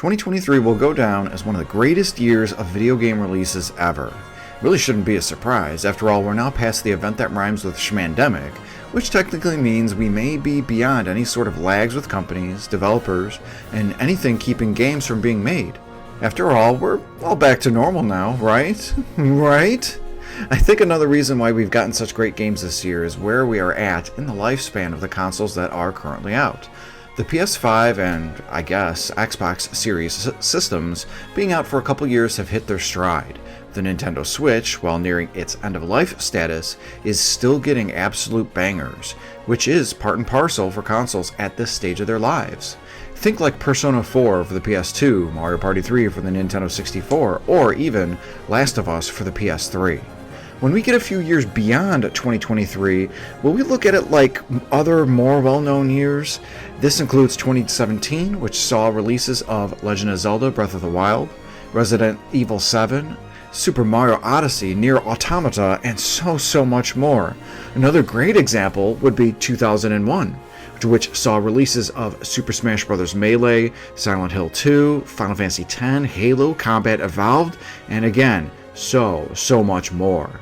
2023 will go down as one of the greatest years of video game releases ever. Really shouldn't be a surprise, after all we're now past the event that rhymes with Schmandemic, which technically means we may be beyond any sort of lags with companies, developers, and anything keeping games from being made. After all, we're all back to normal now, right? Right? I think another reason why we've gotten such great games this year is where we are at in the lifespan of the consoles that are currently out. The PS5 and, I guess, Xbox Series systems being out for a couple years have hit their stride. The Nintendo Switch, while nearing its end-of-life status, is still getting absolute bangers, which is part and parcel for consoles at this stage of their lives. Think like Persona 4 for the PS2, Mario Party 3 for the Nintendo 64, or even Last of Us for the PS3. When we get a few years beyond 2023, will we look at it like other more well-known years? This includes 2017, which saw releases of Legend of Zelda Breath of the Wild, Resident Evil 7, Super Mario Odyssey, Nier Automata, and so much more. Another great example would be 2001, which saw releases of Super Smash Bros. Melee, Silent Hill 2, Final Fantasy X, Halo, Combat Evolved, and again, so much more.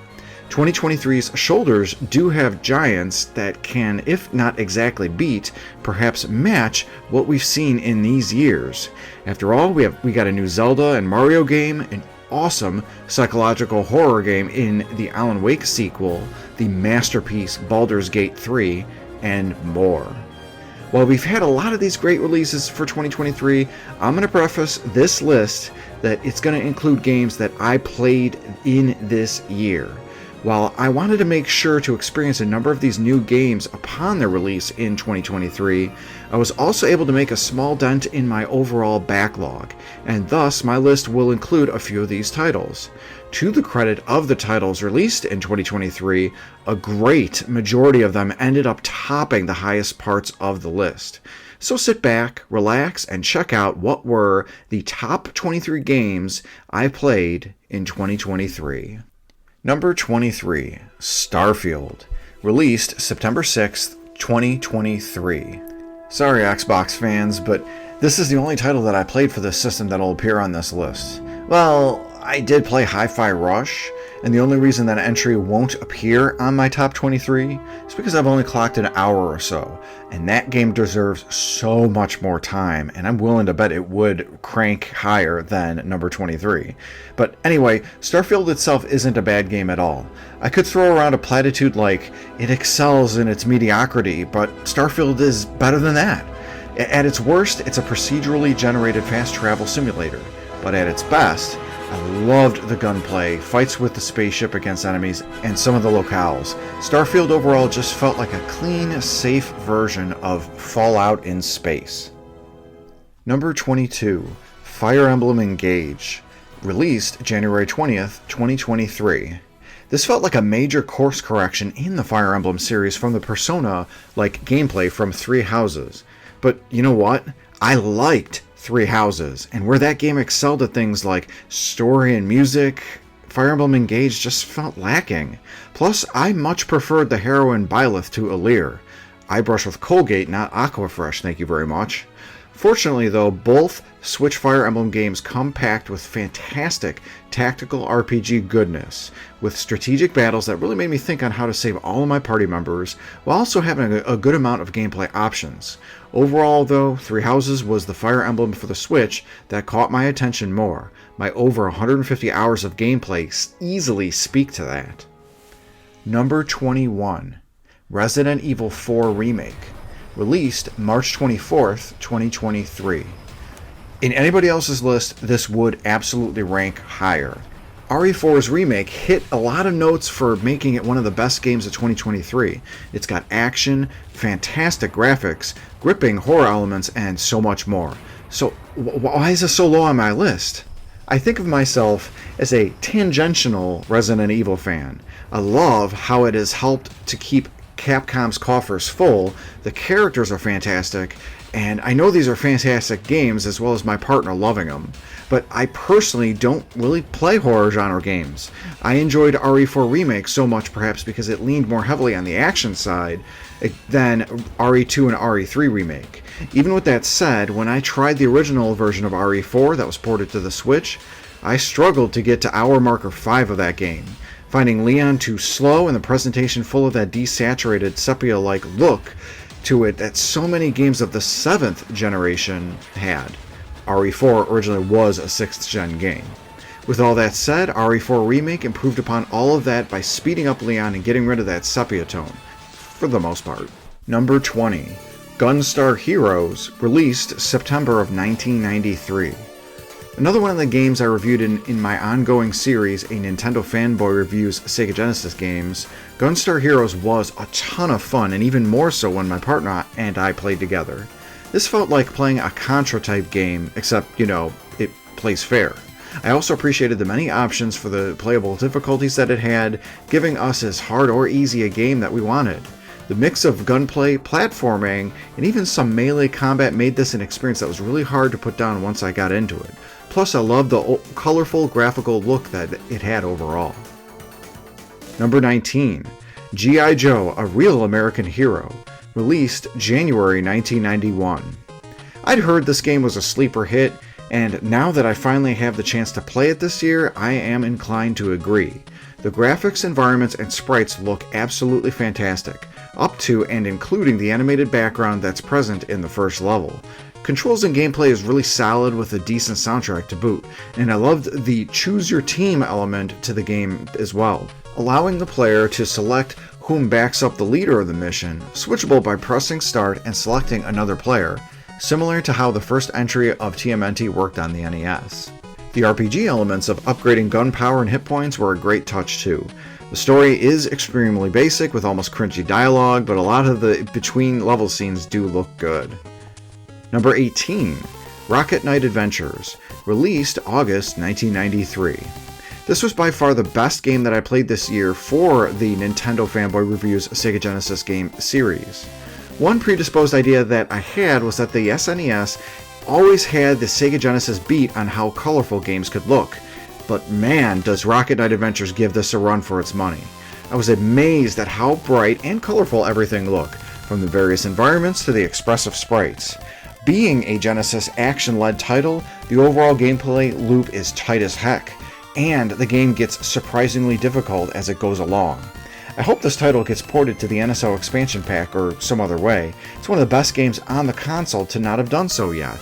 2023's shoulders do have giants that can, if not exactly beat, perhaps match what we've seen in these years. After all, we got a new Zelda and Mario game, an awesome psychological horror game in the Alan Wake sequel, the masterpiece Baldur's Gate 3, and more. While we've had a lot of these great releases for 2023, I'm going to preface this list that it's going to include games that I played in this year. While I wanted to make sure to experience a number of these new games upon their release in 2023, I was also able to make a small dent in my overall backlog, and thus my list will include a few of these titles. To the credit of the titles released in 2023, a great majority of them ended up topping the highest parts of the list. So sit back, relax, and check out what were the top 23 games I played in 2023. Number 23, Starfield, released September 6th, 2023. Sorry Xbox fans, but this is the only title that I played for this system that'll appear on this list. Well, I did play Hi-Fi Rush, and the only reason that entry won't appear on my top 23 is because I've only clocked an hour or so, and that game deserves so much more time, and I'm willing to bet it would crank higher than number 23. But anyway, Starfield itself isn't a bad game at all. I could throw around a platitude like, it excels in its mediocrity, but Starfield is better than that. At its worst, it's a procedurally generated fast travel simulator, but at its best, I loved the gunplay, fights with the spaceship against enemies, and some of the locales. Starfield overall just felt like a clean, safe version of Fallout in space. Number 22, Fire Emblem Engage, released January 20th, 2023. This felt like a major course correction in the Fire Emblem series from the Persona-like gameplay from Three Houses. But you know what? I liked Three Houses, and where that game excelled at things like story and music, Fire Emblem Engage just felt lacking. Plus, I much preferred the heroine Byleth to Alear. I brush with Colgate, not Aquafresh, thank you very much. Fortunately though, both Switch Fire Emblem games come packed with fantastic tactical RPG goodness, with strategic battles that really made me think on how to save all of my party members, while also having a good amount of gameplay options. Overall though, Three Houses was the Fire Emblem for the Switch that caught my attention more. My over 150 hours of gameplay easily speak to that. Number 21, Resident Evil 4 Remake, released March 24th, 2023. In anybody else's list, this would absolutely rank higher. RE4's Remake hit a lot of notes for making it one of the best games of 2023. It's got action, fantastic graphics, gripping horror elements, and so much more. So why is this so low on my list? I think of myself as a tangential Resident Evil fan. I love how it has helped to keep Capcom's coffers full, the characters are fantastic, and I know these are fantastic games as well as my partner loving them, but I personally don't really play horror genre games. I enjoyed RE4 Remake so much perhaps because it leaned more heavily on the action side, than RE2 and RE3 Remake. Even with that said, when I tried the original version of RE4 that was ported to the Switch, I struggled to get to hour marker 5 of that game, finding Leon too slow and the presentation full of that desaturated sepia-like look to it that so many games of the 7th generation had. RE4 originally was a 6th gen game. With all that said, RE4 Remake improved upon all of that by speeding up Leon and getting rid of that sepia tone, for the most part. Number 20. Gunstar Heroes, released September of 1993. Another one of the games I reviewed in my ongoing series, A Nintendo Fanboy Reviews Sega Genesis Games, Gunstar Heroes was a ton of fun, and even more so when my partner and I played together. This felt like playing a Contra-type game, except, it plays fair. I also appreciated the many options for the playable difficulties that it had, giving us as hard or easy a game that we wanted. The mix of gunplay, platforming, and even some melee combat made this an experience that was really hard to put down once I got into it. Plus, I loved the colorful graphical look that it had overall. Number 19. G.I. Joe, A Real American Hero, released January 1991. I'd heard this game was a sleeper hit, and now that I finally have the chance to play it this year, I am inclined to agree. The graphics, environments, and sprites look absolutely fantastic, up to and including the animated background that's present in the first level. Controls and gameplay is really solid with a decent soundtrack to boot, and I loved the choose your team element to the game as well, allowing the player to select whom backs up the leader of the mission, switchable by pressing start and selecting another player, similar to how the first entry of TMNT worked on the NES. The RPG elements of upgrading gun power and hit points were a great touch too. The story is extremely basic with almost cringy dialogue, but a lot of the between level scenes do look good. Number 18. Rocket Knight Adventures, released August 1993. This was by far the best game that I played this year for the Nintendo Fanboy Reviews Sega Genesis game series. One predisposed idea that I had was that the SNES always had the Sega Genesis beat on how colorful games could look, but man, does Rocket Knight Adventures give this a run for its money. I was amazed at how bright and colorful everything looked, from the various environments to the expressive sprites. Being a Genesis action-led title, the overall gameplay loop is tight as heck, and the game gets surprisingly difficult as it goes along. I hope this title gets ported to the NSO expansion pack or some other way. It's one of the best games on the console to not have done so yet.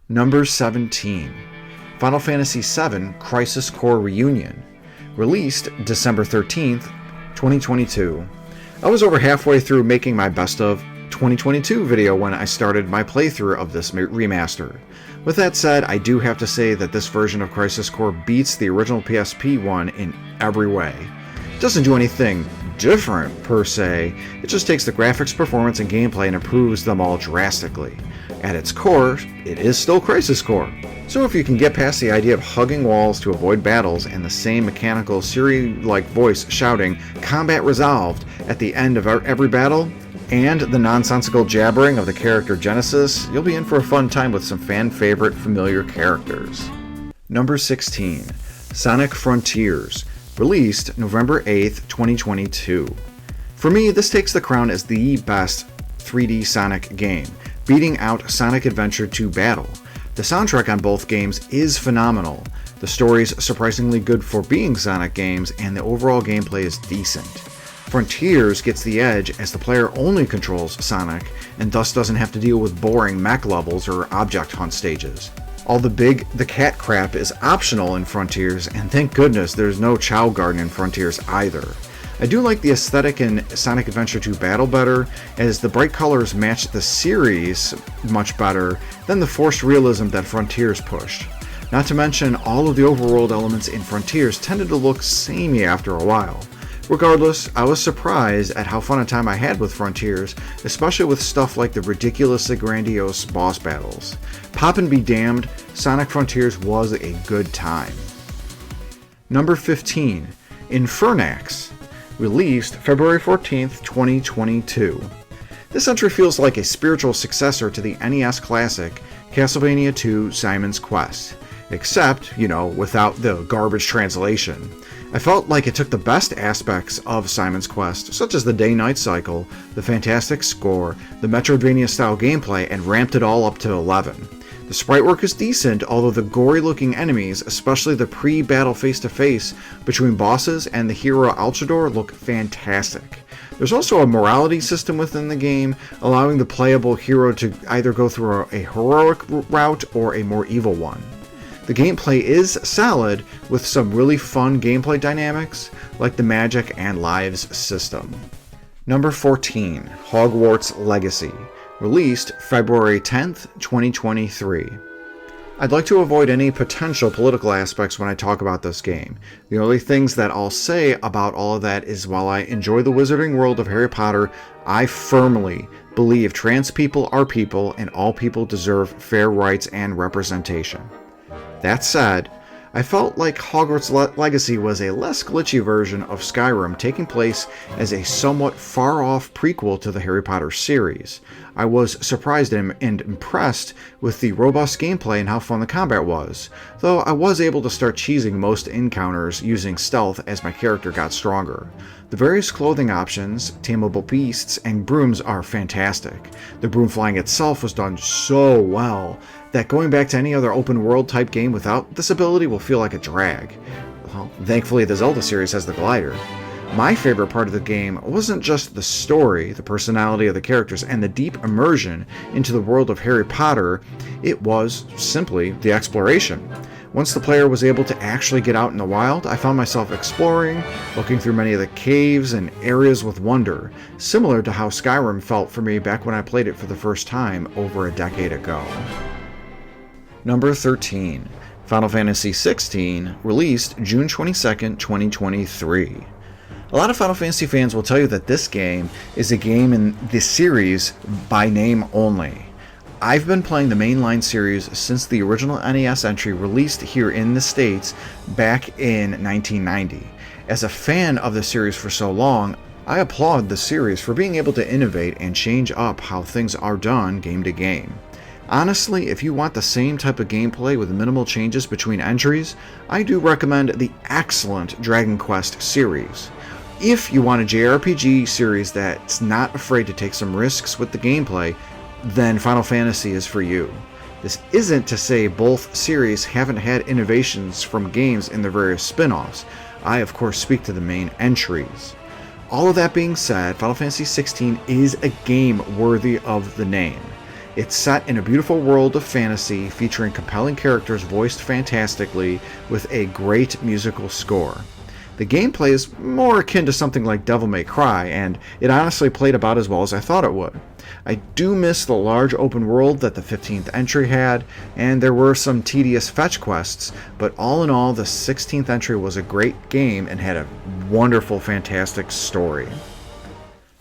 Number 17. Final Fantasy VII Crisis Core Reunion, released December 13th, 2022. I was over halfway through making my best of 2022 video when I started my playthrough of this remaster. With that said, I do have to say that this version of Crisis Core beats the original PSP one in every way. It doesn't do anything different per se, it just takes the graphics, performance, and gameplay and improves them all drastically. At its core, it is still Crisis Core. So if you can get past the idea of hugging walls to avoid battles and the same mechanical Siri-like voice shouting "Combat resolved" at the end of every battle, and the nonsensical jabbering of the character Genesis, you'll be in for a fun time with some fan-favorite familiar characters. Number 16. Sonic Frontiers, released November 8th, 2022. For me, this takes the crown as the best 3D Sonic game, beating out Sonic Adventure 2 Battle. The soundtrack on both games is phenomenal, the story's surprisingly good for being Sonic games, and the overall gameplay is decent. Frontiers gets the edge as the player only controls Sonic, and thus doesn't have to deal with boring mech levels or object hunt stages. All the cat crap is optional in Frontiers, and thank goodness there's no Chow Garden in Frontiers either. I do like the aesthetic in Sonic Adventure 2 Battle better, as the bright colors match the series much better than the forced realism that Frontiers pushed. Not to mention, all of the overworld elements in Frontiers tended to look samey after a while. Regardless, I was surprised at how fun a time I had with Frontiers, especially with stuff like the ridiculously grandiose boss battles. Pop and be damned, Sonic Frontiers was a good time. Number 15. Infernox, released February 14th, 2022. This entry feels like a spiritual successor to the NES classic Castlevania II Simon's Quest, except, without the garbage translation. I felt like it took the best aspects of Simon's Quest, such as the day-night cycle, the fantastic score, the Metroidvania-style gameplay, and ramped it all up to 11. The sprite work is decent, although the gory-looking enemies, especially the pre-battle face-to-face between bosses and the hero Alchador, look fantastic. There's also a morality system within the game, allowing the playable hero to either go through a heroic route or a more evil one. The gameplay is solid, with some really fun gameplay dynamics, like the magic and lives system. Number 14, Hogwarts Legacy, released February 10th, 2023. I'd like to avoid any potential political aspects when I talk about this game. The only things that I'll say about all of that is while I enjoy the wizarding world of Harry Potter, I firmly believe trans people are people and all people deserve fair rights and representation. That said, I felt like Hogwarts Legacy was a less glitchy version of Skyrim, taking place as a somewhat far-off prequel to the Harry Potter series. I was surprised and impressed with the robust gameplay and how fun the combat was, though I was able to start cheesing most encounters using stealth as my character got stronger. The various clothing options, tameable beasts, and brooms are fantastic. The broom flying itself was done so well that going back to any other open world type game without this ability will feel like a drag. Well, thankfully the Zelda series has the glider. My favorite part of the game wasn't just the story, the personality of the characters, and the deep immersion into the world of Harry Potter, it was simply the exploration. Once the player was able to actually get out in the wild, I found myself exploring, looking through many of the caves and areas with wonder, similar to how Skyrim felt for me back when I played it for the first time over a decade ago. Number 13, Final Fantasy XVI, released June 22nd, 2023. A lot of Final Fantasy fans will tell you that this game is a game in the series by name only. I've been playing the mainline series since the original NES entry released here in the States back in 1990. As a fan of the series for so long, I applaud the series for being able to innovate and change up how things are done game to game. Honestly, if you want the same type of gameplay with minimal changes between entries, I do recommend the excellent Dragon Quest series. If you want a JRPG series that's not afraid to take some risks with the gameplay, then Final Fantasy is for you. This isn't to say both series haven't had innovations from games in their various spin-offs. I of course speak to the main entries. All of that being said, Final Fantasy XVI is a game worthy of the name. It's set in a beautiful world of fantasy featuring compelling characters voiced fantastically with a great musical score. The gameplay is more akin to something like Devil May Cry, and it honestly played about as well as I thought it would. I do miss the large open world that the 15th entry had, and there were some tedious fetch quests, but all in all, the 16th entry was a great game and had a wonderful, fantastic story.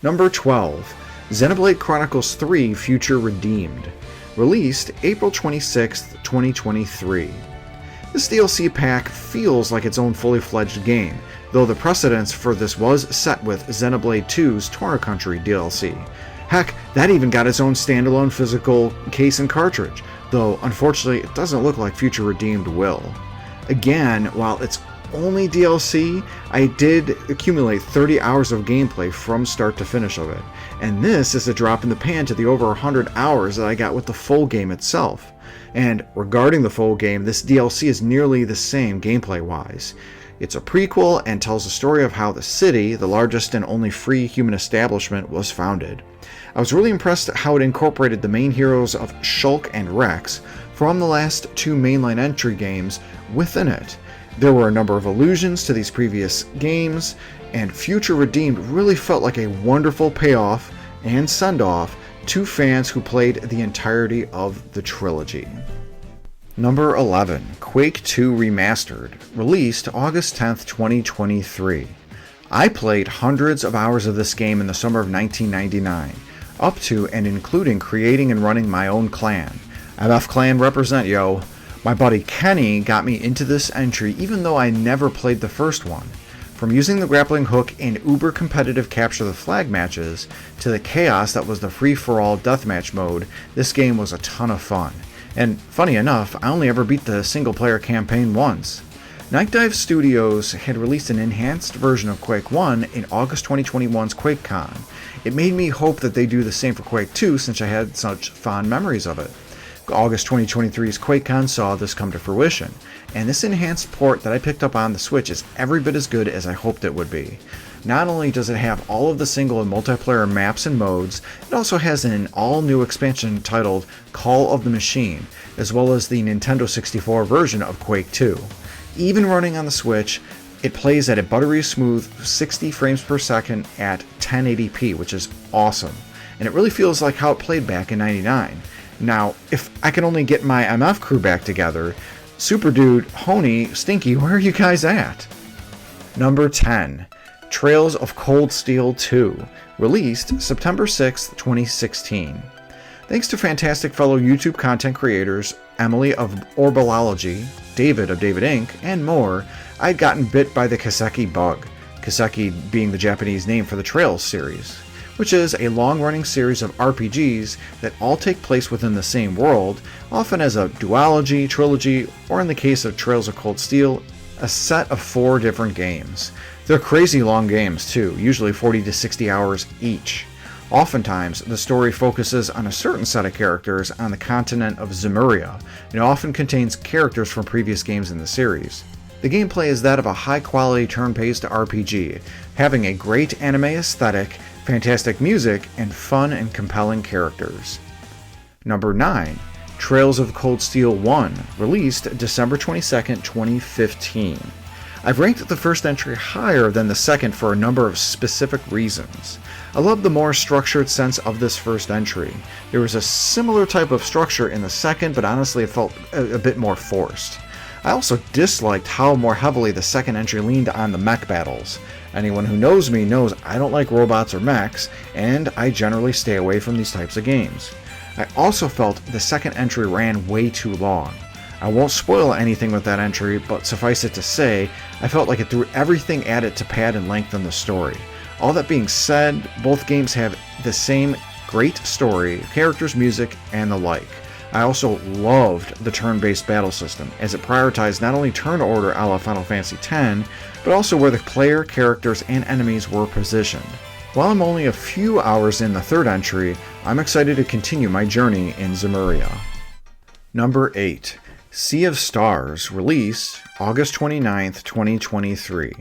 Number 12. Zen Blade Chronicles 3 Future Redeemed, released April 26, 2023. This DLC pack feels like its own fully fledged game, though the precedence for this was set with Xenoblade 2's Torna Country DLC. Heck, that even got its own standalone physical case and cartridge, though unfortunately it doesn't look like Future Redeemed will. Again, while it's only DLC, I did accumulate 30 hours of gameplay from start to finish of it, and this is a drop in the pan to the over 100 hours that I got with the full game itself. And regarding the full game, this DLC is nearly the same gameplay-wise. It's a prequel and tells the story of how the city, the largest and only free human establishment, was founded. I was really impressed at how it incorporated the main heroes of Shulk and Rex from the last two mainline entry games within it. There were a number of allusions to these previous games, and Future Redeemed really felt like a wonderful payoff and send-off to fans who played the entirety of the trilogy. Number 11, Quake 2 Remastered, released August 10th, 2023. I played hundreds of hours of this game in the summer of 1999, up to and including creating and running my own clan. MF Clan represent, yo. My buddy Kenny got me into this entry even though I never played the first one. From using the grappling hook in uber competitive capture the flag matches to the chaos that was the free-for-all deathmatch mode, this game was a ton of fun. And funny enough, I only ever beat the single player campaign once. Night Dive Studios had released an enhanced version of Quake 1 in August 2021's QuakeCon. It made me hope that they do the same for Quake 2 since I had such fond memories of it. August 2023's QuakeCon saw this come to fruition, and this enhanced port that I picked up on the Switch is every bit as good as I hoped it would be. Not only does it have all of the single and multiplayer maps and modes, it also has an all-new expansion titled Call of the Machine, as well as the Nintendo 64 version of Quake 2. Even running on the Switch, it plays at a buttery smooth 60 frames per second at 1080p, which is awesome, and it really feels like how it played back in '99. Now, if I can only get my MF crew back together, Super Dude, Honey, Stinky, where are you guys at? Number 10. Trails of Cold Steel 2, released September 6, 2016. Thanks to fantastic fellow YouTube content creators Emily of Orbalology, David of David Inc., and more, I'd gotten bit by the Kiseki bug, Kiseki being the Japanese name for the Trails series, which is a long-running series of RPGs that all take place within the same world, often as a duology, trilogy, or in the case of Trails of Cold Steel, a set of 4 different games. They're crazy long games too, usually 40 to 60 hours each. Oftentimes, the story focuses on a certain set of characters on the continent of Zemuria, and it often contains characters from previous games in the series. The gameplay is that of a high-quality turn-based RPG, having a great anime aesthetic, fantastic music, and fun and compelling characters. Number 9. Trails of Cold Steel 1, released December 22, 2015. I've ranked the first entry higher than the second for a number of specific reasons. I love the more structured sense of this first entry. There was a similar type of structure in the second, but honestly it felt a bit more forced. I also disliked how more heavily the second entry leaned on the mech battles. Anyone who knows me knows I don't like robots or mechs, and I generally stay away from these types of games. I also felt the second entry ran way too long. I won't spoil anything with that entry, but suffice it to say, I felt like it threw everything at it to pad and lengthen the story. All that being said, both games have the same great story, characters, music, and the like. I also loved the turn-based battle system, as it prioritized not only turn order a la Final Fantasy X, but also where the player, characters, and enemies were positioned. While I'm only a few hours in the third entry, I'm excited to continue my journey in Zemuria. Number 8. Sea of Stars, released August 29, 2023.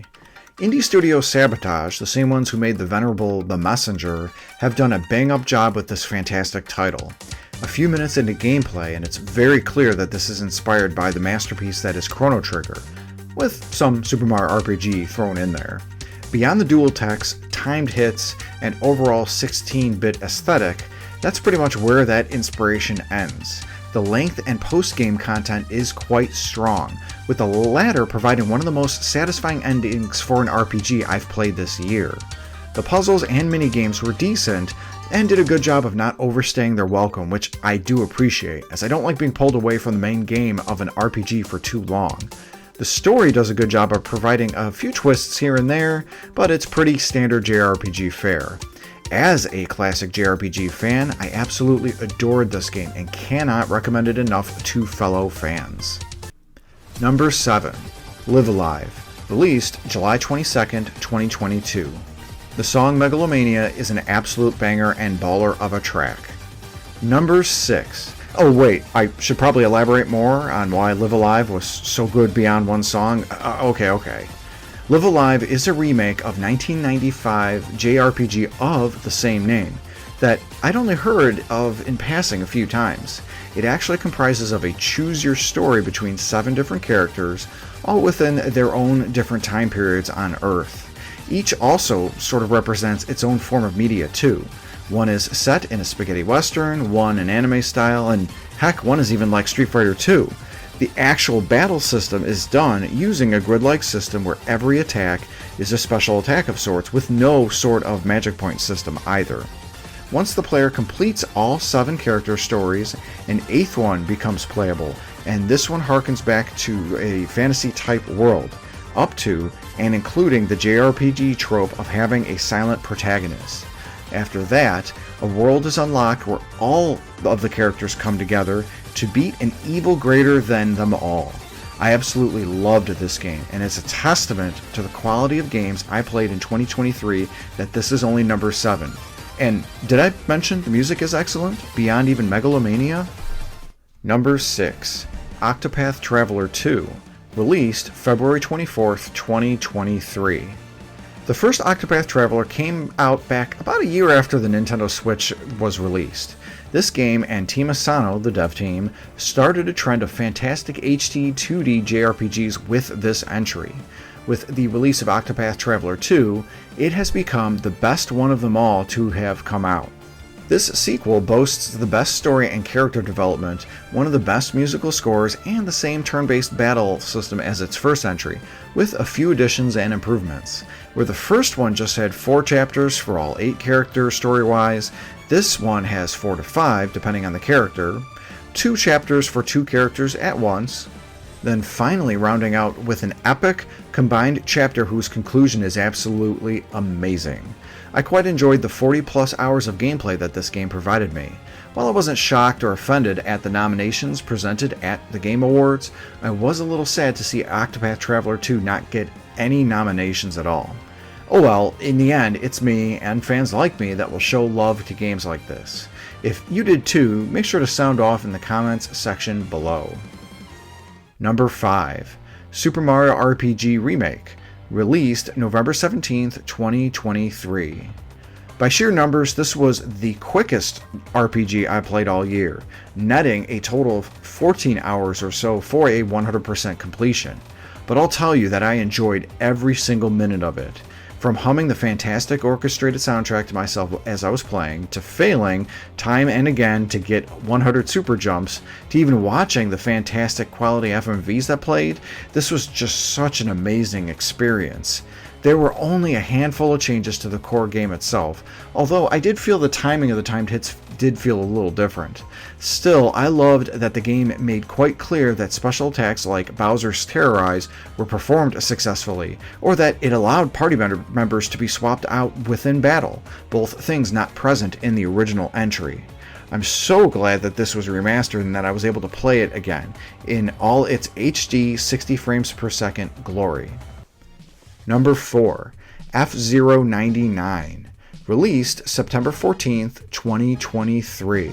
Indie studio Sabotage, the same ones who made the venerable The Messenger, have done a bang-up job with this fantastic title. A few minutes into gameplay, and it's very clear that this is inspired by the masterpiece that is Chrono Trigger, with some Super Mario RPG thrown in there. Beyond the dual text, timed hits, and overall 16-bit aesthetic, that's pretty much where that inspiration ends. The length and post-game content is quite strong, with the latter providing one of the most satisfying endings for an RPG I've played this year. The puzzles and minigames were decent, and did a good job of not overstaying their welcome, which I do appreciate, as I don't like being pulled away from the main game of an RPG for too long. The story does a good job of providing a few twists here and there, but it's pretty standard JRPG fare. As a classic JRPG fan, I absolutely adored this game and cannot recommend it enough to fellow fans. Number 7. Live Alive, released July 22nd, 2022. The song Megalomania is an absolute banger and baller of a track. Number 6. Oh wait, I should probably elaborate more on why Live Alive was so good beyond one song. Okay. Live Alive is a remake of 1995 JRPG of the same name that I'd only heard of in passing a few times. It actually comprises of a choose-your-story between 7 different characters, all within their own different time periods on Earth. Each also sort of represents its own form of media too. One is set in a spaghetti western, one an anime style, and heck, one is even like Street Fighter II. The actual battle system is done using a grid-like system where every attack is a special attack of sorts, with no sort of magic point system either. Once the player completes all 7 character stories, an 8th one becomes playable, and this one harkens back to a fantasy-type world, up to and including the JRPG trope of having a silent protagonist. After that, a world is unlocked where all of the characters come together to beat an evil greater than them all. I absolutely loved this game, and it's a testament to the quality of games I played in 2023 that this is only number 7. And did I mention the music is excellent, beyond even Megalomania? Number 6. Octopath Traveler II, released February 24th, 2023. The first Octopath Traveler came out back about a year after the Nintendo Switch was released. This game and Team Asano, the dev team, started a trend of fantastic HD 2D JRPGs with this entry. With the release of Octopath Traveler 2, it has become the best one of them all to have come out. This sequel boasts the best story and character development, one of the best musical scores, and the same turn-based battle system as its first entry, with a few additions and improvements. Where the first one just had 4 chapters for all 8 characters story-wise, this one has 4 to 5 depending on the character, 2 chapters for 2 characters at once, then finally rounding out with an epic combined chapter whose conclusion is absolutely amazing. I quite enjoyed the 40 plus hours of gameplay that this game provided me. While I wasn't shocked or offended at the nominations presented at the Game Awards, I was a little sad to see Octopath Traveler 2 not get any nominations at all. Oh well, in the end, it's me and fans like me that will show love to games like this. If you did too, make sure to sound off in the comments section below. Number 5. Super Mario RPG Remake, released November 17th, 2023. By sheer numbers, this was the quickest RPG I played all year, netting a total of 14 hours or so for a 100% completion. But I'll tell you that I enjoyed every single minute of it. From humming the fantastic orchestrated soundtrack to myself as I was playing, to failing time and again to get 100 super jumps, to even watching the fantastic quality FMVs that played, this was just such an amazing experience. There were only a handful of changes to the core game itself, although I did feel the timing of the timed hits did feel a little different. Still, I loved that the game made quite clear that special attacks like Bowser's Terrorize were performed successfully, or that it allowed party members to be swapped out within battle, both things not present in the original entry. I'm so glad that this was remastered and that I was able to play it again, in all its HD 60 frames per second glory. Number 4. F-Zero 99, released September 14th, 2023.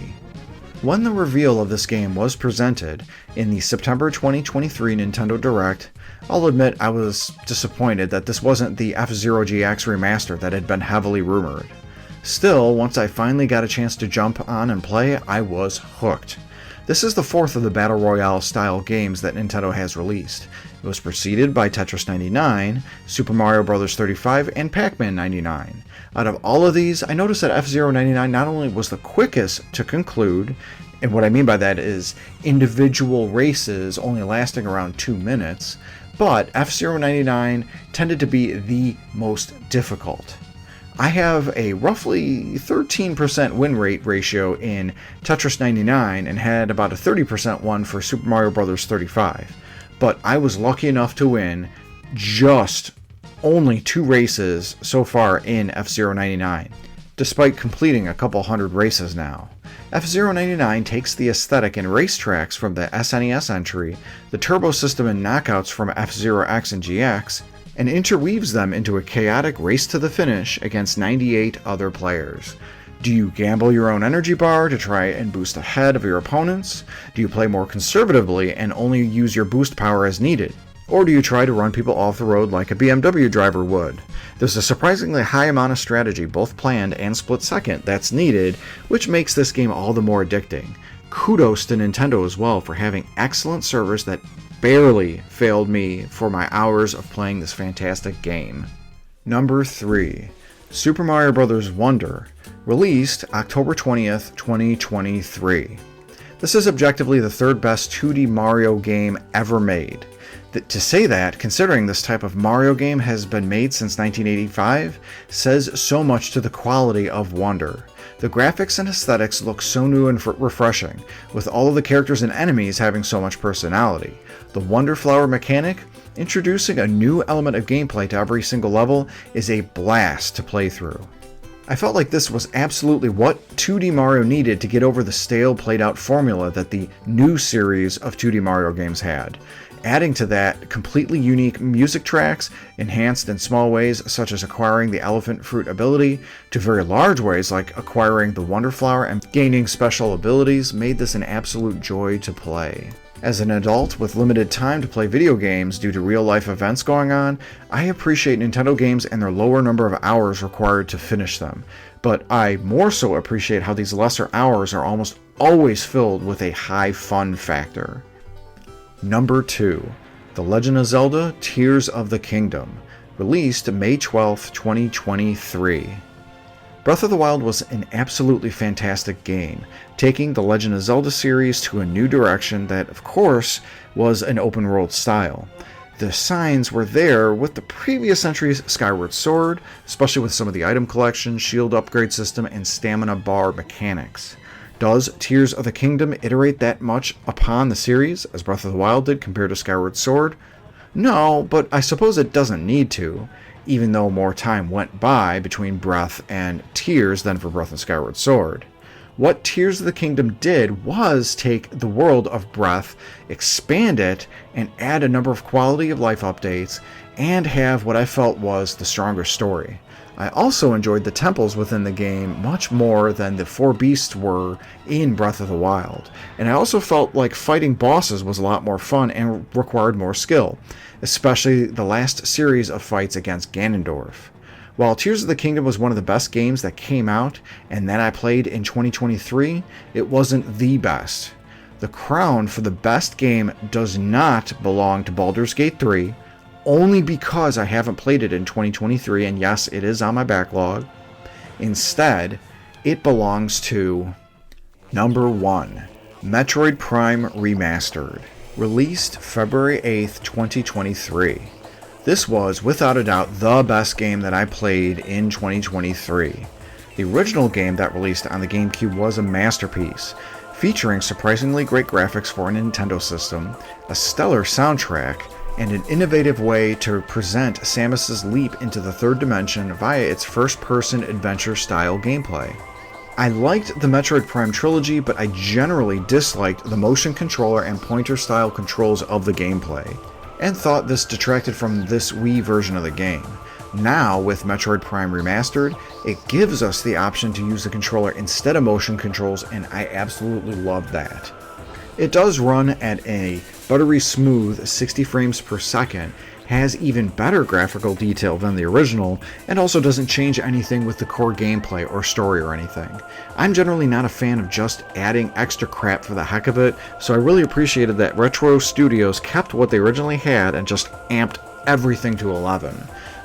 When the reveal of this game was presented in the September 2023 Nintendo Direct, I'll admit I was disappointed that this wasn't the F-Zero GX remaster that had been heavily rumored. Still, once I finally got a chance to jump on and play, I was hooked. This is the 4th of the Battle Royale style games that Nintendo has released. It was preceded by Tetris 99, Super Mario Bros. 35, and Pac-Man 99. Out of all of these, I noticed that F-Zero 99 not only was the quickest to conclude, and what I mean by that is individual races only lasting around 2 minutes, but F-Zero 99 tended to be the most difficult. I have a roughly 13% win rate ratio in Tetris 99 and had about a 30% one for Super Mario Bros. 35. But I was lucky enough to win just only 2 races so far in F-Zero 99, despite completing a couple hundred races now. F-Zero 99 takes the aesthetic and racetracks from the SNES entry, the turbo system and knockouts from F-Zero X and GX, and interweaves them into a chaotic race to the finish against 98 other players. Do you gamble your own energy bar to try and boost ahead of your opponents? Do you play more conservatively and only use your boost power as needed? Or do you try to run people off the road like a BMW driver would? There's a surprisingly high amount of strategy, both planned and split second, that's needed, which makes this game all the more addicting. Kudos to Nintendo as well for having excellent servers that barely failed me for my hours of playing this fantastic game. Number 3. Super Mario Bros. Wonder, released October 20th, 2023. This is objectively the 3rd best 2D Mario game ever made. To say that, considering this type of Mario game has been made since 1985, says so much to the quality of Wonder. The graphics and aesthetics look so new and refreshing, with all of the characters and enemies having so much personality. The Wonder Flower mechanic, introducing a new element of gameplay to every single level, is a blast to play through. I felt like this was absolutely what 2D Mario needed to get over the stale, played-out formula that the new series of 2D Mario games had. Adding to that, completely unique music tracks, enhanced in small ways such as acquiring the elephant fruit ability, to very large ways like acquiring the Wonder Flower and gaining special abilities, made this an absolute joy to play. As an adult with limited time to play video games due to real-life events going on, I appreciate Nintendo games and their lower number of hours required to finish them, but I more so appreciate how these lesser hours are almost always filled with a high fun factor. Number 2. The Legend of Zelda: Tears of the Kingdom, released May 12, 2023. Breath of the Wild was an absolutely fantastic game, taking the Legend of Zelda series to a new direction that, of course, was an open world style. The signs were there with the previous entry's Skyward Sword, especially with some of the item collection, shield upgrade system, and stamina bar mechanics. Does Tears of the Kingdom iterate that much upon the series, as Breath of the Wild did compared to Skyward Sword? No, but I suppose it doesn't need to, even though more time went by between Breath and Tears than for Breath and Skyward Sword. What Tears of the Kingdom did was take the world of Breath, expand it, and add a number of quality of life updates, and have what I felt was the stronger story. I also enjoyed the temples within the game much more than the 4 beasts were in Breath of the Wild, and I also felt like fighting bosses was a lot more fun and required more skill, especially the last series of fights against Ganondorf. While Tears of the Kingdom was one of the best games that came out and that I played in 2023, it wasn't the best. The crown for the best game does not belong to Baldur's Gate 3, only because I haven't played it in 2023, and yes, it is on my backlog. Instead, it belongs to number 1, Metroid Prime Remastered, released February 8th, 2023. This was, without a doubt, the best game that I played in 2023. The original game that released on the GameCube was a masterpiece, featuring surprisingly great graphics for a Nintendo system, a stellar soundtrack, and an innovative way to present Samus's leap into the third dimension via its first-person adventure-style gameplay. I liked the Metroid Prime trilogy, but I generally disliked the motion controller and pointer-style controls of the gameplay, and thought this detracted from this Wii version of the game. Now, with Metroid Prime Remastered, it gives us the option to use the controller instead of motion controls, and I absolutely love that. It does run at a buttery smooth 60 frames per second, has even better graphical detail than the original, and also doesn't change anything with the core gameplay or story or anything. I'm generally not a fan of just adding extra crap for the heck of it, so I really appreciated that Retro Studios kept what they originally had and just amped everything to 11.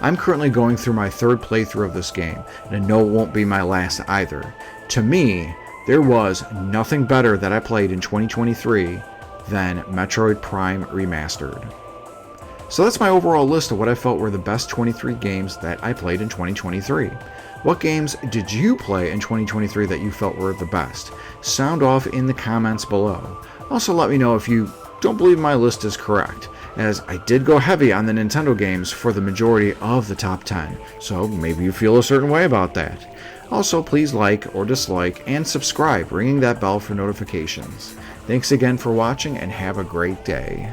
I'm currently going through my 3rd playthrough of this game, and I know it won't be my last either. To me, there was nothing better that I played in 2023 than Metroid Prime Remastered. So that's my overall list of what I felt were the best 23 games that I played in 2023. What games did you play in 2023 that you felt were the best? Sound off in the comments below. Also let me know if you don't believe my list is correct, as I did go heavy on the Nintendo games for the majority of the top 10, so maybe you feel a certain way about that. Also, please like or dislike and subscribe, ringing that bell for notifications. Thanks again for watching and have a great day.